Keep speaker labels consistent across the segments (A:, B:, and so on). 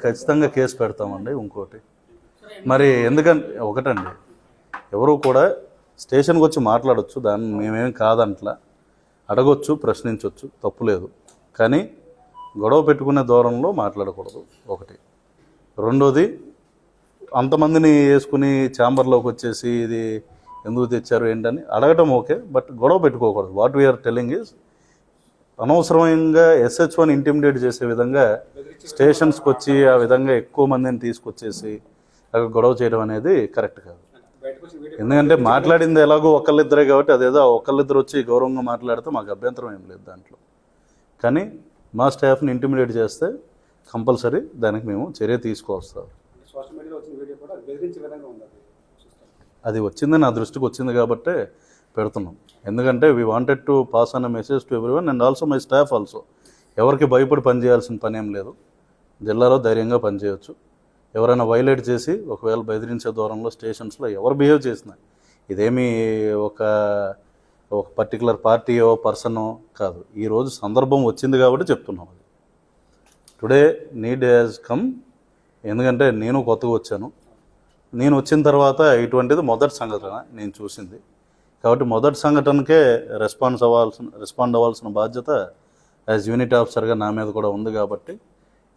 A: ఖచ్చితంగా కేసు పెడతామండి. ఇంకోటి మరి ఎందుకంటే ఒకటండి, ఎవరు కూడా స్టేషన్కి వచ్చి మాట్లాడొచ్చు, దాన్ని మేమేం కాదంట్లా, అడగొచ్చు, ప్రశ్నించవచ్చు, తప్పు లేదు. కానీ గొడవ పెట్టుకునే దూరంలో మాట్లాడకూడదు ఒకటి. రెండోది, అంతమందిని వేసుకుని ఛాంబర్లోకి వచ్చేసి ఇది ఎందుకు తెచ్చారు ఏంటని అడగటం ఓకే, బట్ గొడవ పెట్టుకోకూడదు. వాట్ వీఆర్ టెల్లింగ్ ఈజ్ అనవసరంగా SHOని ఇంటిమిడేట్ చేసే విధంగా స్టేషన్స్కి వచ్చి ఆ విధంగా ఎక్కువ మందిని తీసుకొచ్చేసి అక్కడ గొడవ చేయడం అనేది కరెక్ట్ కాదు. ఎందుకంటే మాట్లాడింది ఎలాగో ఒకళ్ళిద్దరే కాబట్టి అదేదో ఒకళ్ళిద్దరు వచ్చి గౌరవంగా మాట్లాడితే మాకు అభ్యంతరం ఏం లేదు దాంట్లో. కానీ మా స్టాఫ్ని ఇంటిమిడేట్ చేస్తే కంపల్సరీ దానికి మేము చర్య తీసుకోవస్తాం. అది వచ్చింది, నా దృష్టికి వచ్చింది కాబట్టే పెడుతున్నాం. ఎందుకంటే we wanted to pass on a message to everyone and also my staff also. ఎవరికి భయపడి పనిచేయాల్సిన పని ఏం లేదు. జిల్లాలో ధైర్యంగా పనిచేయవచ్చు. ఎవరైనా వైలేట్ చేసి ఒకవేళ బెదిరించే దూరంలో స్టేషన్స్లో ఎవరు బిహేవ్ చేసినా, ఇదేమీ ఒక పర్టికులర్ పార్టీయో పర్సనో కాదు. ఈరోజు సందర్భం వచ్చింది కాబట్టి చెప్తున్నాం. అది టుడే నీడ్ హ్యాస్ కమ్. ఎందుకంటే నేను కొత్తగా వచ్చాను. నేను వచ్చిన తర్వాత ఇటువంటిది మొదటి సంఘటన నేను చూసింది కాబట్టి మొదటి సంఘటనకే రెస్పాండ్ అవ్వాల్సిన బాధ్యత యాజ్ యూనిట్ ఆఫీసర్గా నా మీద కూడా ఉంది. కాబట్టి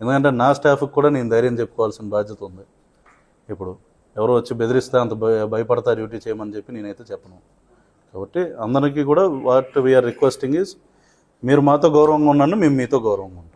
A: ఎందుకంటే నా స్టాఫ్కి కూడా నేను ధైర్యం చెప్పుకోవాల్సిన బాధ్యత ఉంది. ఇప్పుడు ఎవరో వచ్చి బెదిరిస్తే అంత భయపడతా డ్యూటీ చేయమని చెప్పి నేనైతే చెప్పను. కాబట్టి అందరికీ కూడా వాట్ వీఆర్ రిక్వెస్టింగ్ ఈజ్, మీరు మాతో గౌరవంగా ఉన్నాను, మేము మీతో గౌరవంగా ఉంటాం.